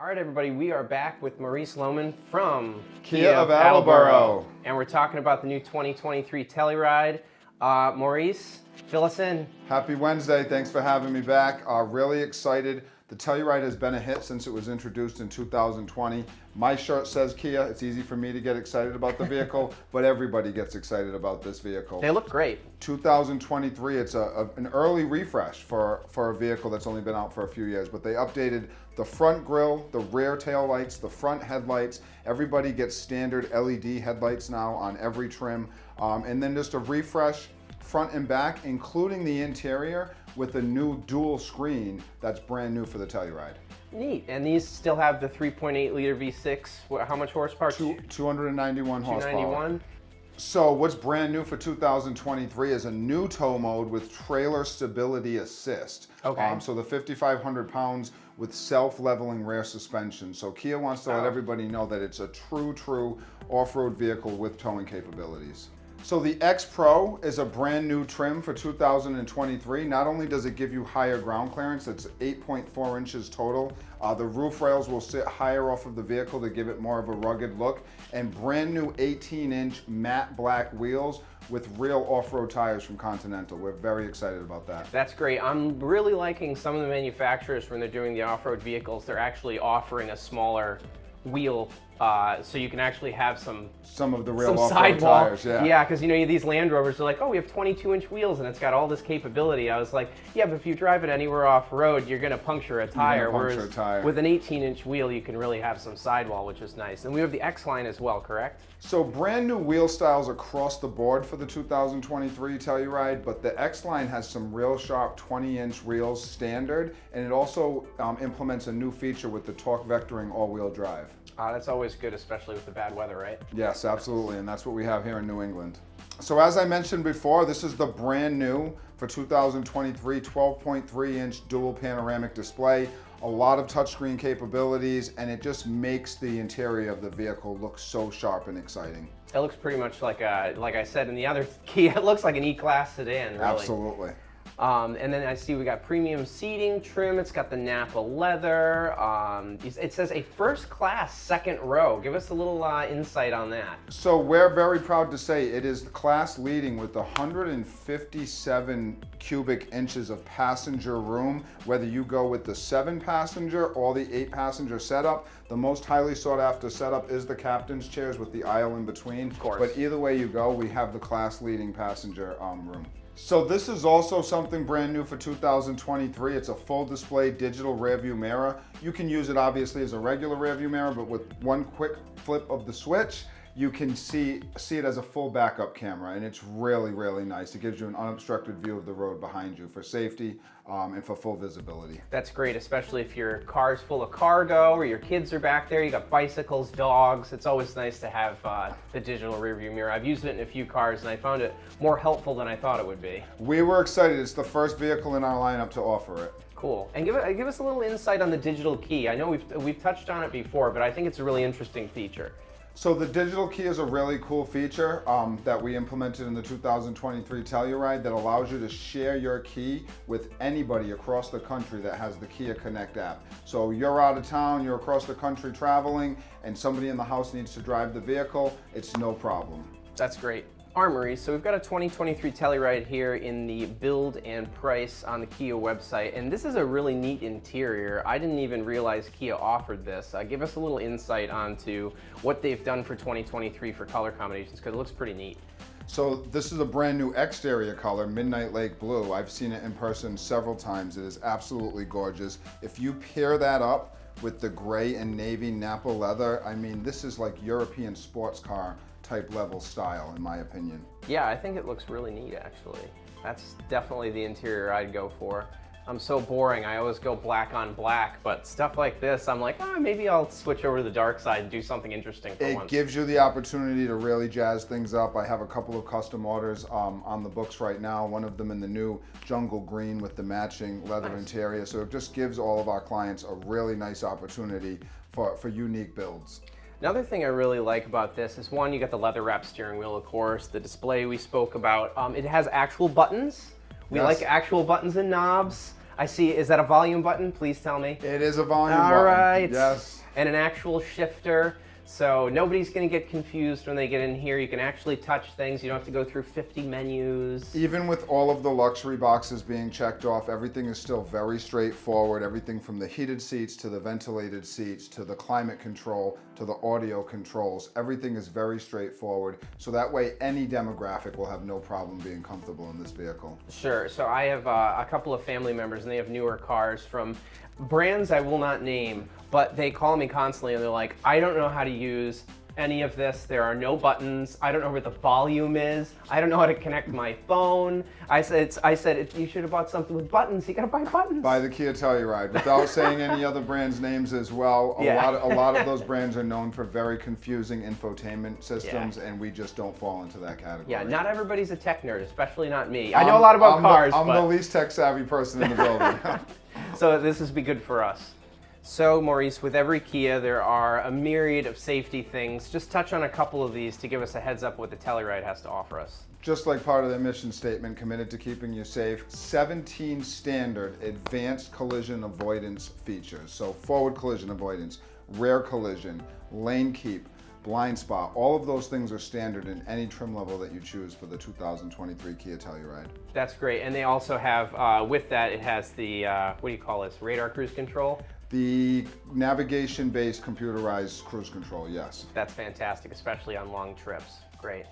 All right, everybody, we are back with Maurice Lowman from Kia of Attleboro. And we're talking about the new 2023 Telluride. Maurice, fill us in. Happy Wednesday. Thanks for having me back. Really excited. The Telluride has been a hit since it was introduced in 2020. My shirt says Kia. It's easy for me to get excited about the vehicle, but everybody gets excited about this vehicle. They look great. 2023, it's an early refresh for a vehicle that's only been out for a few years, but they updated the front grille, the rear tail lights, the front headlights. Everybody gets standard LED headlights now on every trim. And then just a refresh front and back, including the interior with a new dual screen that's brand new for the Telluride. Neat. And these still have the 3.8 liter V6. How much horsepower? 291 horsepower. 291. So what's brand new for 2023 is a new tow mode with trailer stability assist. Okay. So the 5,500 pounds with self-leveling rear suspension. So Kia wants to let everybody know that it's a true off-road vehicle with towing capabilities. So the X Pro is a brand new trim for 2023. Not only does it give you higher ground clearance, it's 8.4 inches total. The roof rails will sit higher off of the vehicle to give it more of a rugged look, and brand new 18-inch matte black wheels with real off-road tires from Continental. We're very excited about that. That's great. I'm really liking some of the manufacturers when they're doing the off-road vehicles. They're actually offering a smaller wheel, so you can actually have some of the real off-road tires. Yeah, because you know these Land Rovers are like, oh, we have 22-inch wheels and it's got all this capability. I was like, yeah, but if you drive it anywhere off-road, you're going to puncture a tire. Whereas with an 18-inch wheel, you can really have some sidewall, which is nice. And we have the X line as well, correct? So brand new wheel styles across the board for the 2023 Telluride, but the X line has some real sharp 20-inch wheels standard, and it also implements a new feature with the torque vectoring all-wheel drive. That's always good, especially with the bad weather, right? Yes, absolutely, and that's what we have here in New England. So as I mentioned before, this is the brand new for 2023 12.3-inch dual panoramic display. A lot of touchscreen capabilities, and it just makes the interior of the vehicle look so sharp and exciting. It looks pretty much like I said in the other Kia, it looks like an E-Class sedan, really. Absolutely. And then I see we got premium seating trim. It's got the Napa leather. It says a first class second row. Give us a little insight on that. So we're very proud to say it is class leading with 157 cubic inches of passenger room, whether you go with the 7-passenger or the 8-passenger setup. The most highly sought after setup is the captain's chairs with the aisle in between. Of course. But either way you go, we have the class leading passenger room. So this is also something brand new for 2023. It's a full display digital rear view mirror. You can use it obviously as a regular rear view mirror, but with one quick flip of the switch, you can see it as a full backup camera, and it's really nice. It gives you an unobstructed view of the road behind you for safety and for full visibility. That's great, especially if your car's full of cargo or your kids are back there. You got bicycles, dogs. It's always nice to have the digital rear view mirror. I've used it in a few cars and I found it more helpful than I thought it would be. We were excited. It's the first vehicle in our lineup to offer it. Cool. And give us a little insight on the digital key. I know we've touched on it before, but I think it's a really interesting feature. So the digital key is a really cool feature that we implemented in the 2023 Telluride that allows you to share your key with anybody across the country that has the Kia Connect app. So you're out of town, you're across the country traveling, and somebody in the house needs to drive the vehicle, it's no problem. That's great. Armory. So we've got a 2023 Telluride here in the build and price on the Kia website, and this is a really neat interior. I didn't even realize Kia offered this. Give us a little insight onto what they've done for 2023 for color combinations, because it looks pretty neat. So this is a brand new exterior color, Midnight Lake Blue. I've seen it in person several times. It is absolutely gorgeous. If you pair that up with the gray and navy Napa leather, I mean, this is like European sports car type level style, in my opinion. Yeah, I think it looks really neat, actually. That's definitely the interior I'd go for. I'm so boring. I always go black on black, but stuff like this, I'm like, oh, maybe I'll switch over to the dark side and do something interesting for once. It gives you the opportunity to really jazz things up. I have a couple of custom orders on the books right now, one of them in the new jungle green with the matching leather interior. So it just gives all of our clients a really nice opportunity for unique builds. Another thing I really like about this is, one, you got the leather wrap steering wheel, of course, the display we spoke about. It has actual buttons. We like actual buttons and knobs. I see, is that a volume button? Please tell me. It is a volume button. All right. Yes. And an actual shifter. So nobody's going to get confused when they get in here. You can actually touch things. You don't have to go through 50 menus. Even with all of the luxury boxes being checked off, everything is still very straightforward. Everything from the heated seats to the ventilated seats to the climate control to the audio controls. Everything is very straightforward. So that way any demographic will have no problem being comfortable in this vehicle. Sure. So I have a couple of family members, and they have newer cars from brands I will not name, but they call me constantly and they're like, I don't know how to use any of this. There are no buttons. I don't know where the volume is. I don't know how to connect my phone. I said you should have bought something with buttons. You gotta buy buttons. Buy the Kia Telluride. Without saying any other brands' names as well, a lot of those brands are known for very confusing infotainment systems, and we just don't fall into that category. Yeah, not everybody's a tech nerd, especially not me. I know a lot about cars. I'm the least tech savvy person in the building. So this has been good for us. So Maurice, with every Kia, there are a myriad of safety things. Just touch on a couple of these to give us a heads up what the Telluride has to offer us. Just like part of their mission statement, committed to keeping you safe, 17 standard advanced collision avoidance features. So forward collision avoidance, rear collision, lane keep, blind spot, all of those things are standard in any trim level that you choose for the 2023 Kia Telluride. That's great. And they also have, with that, it has the, what do you call this, radar cruise control? The navigation-based computerized cruise control, yes. That's fantastic, especially on long trips. Great.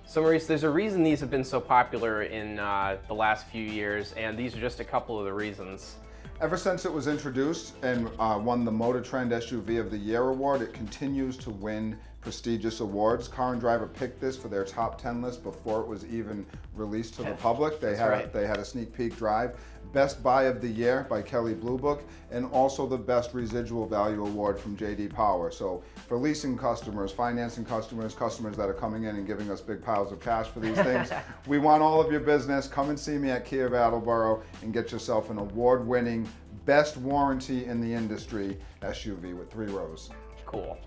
So Maurice, there's a reason these have been so popular in the last few years, and these are just a couple of the reasons. Ever since it was introduced and won the Motor Trend SUV of the Year award, it continues to win prestigious awards. Car and Driver picked this for their top 10 list before it was even released to the public. They had a sneak peek drive. Best Buy of the Year by Kelley Blue Book, and also the Best Residual Value Award from J.D. Power. So for leasing customers, financing customers, customers that are coming in and giving us big piles of cash for these things, we want all of your business. Come and see me at Kia of Attleboro and get yourself an award-winning, best warranty in the industry SUV with 3 rows. Cool.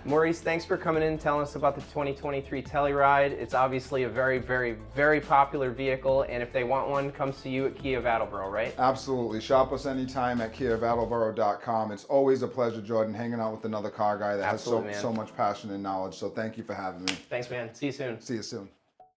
Maurice, thanks for coming in and telling us about the 2023 Telluride. It's obviously a very, very, very popular vehicle, and if they want one, come see you at Kia of Attleboro, right? Absolutely. Shop us anytime at kiaofattleboro.com. It's always a pleasure, Jordan, hanging out with another car guy that has so much passion and knowledge. So thank you for having me. Thanks, man. See you soon. See you soon.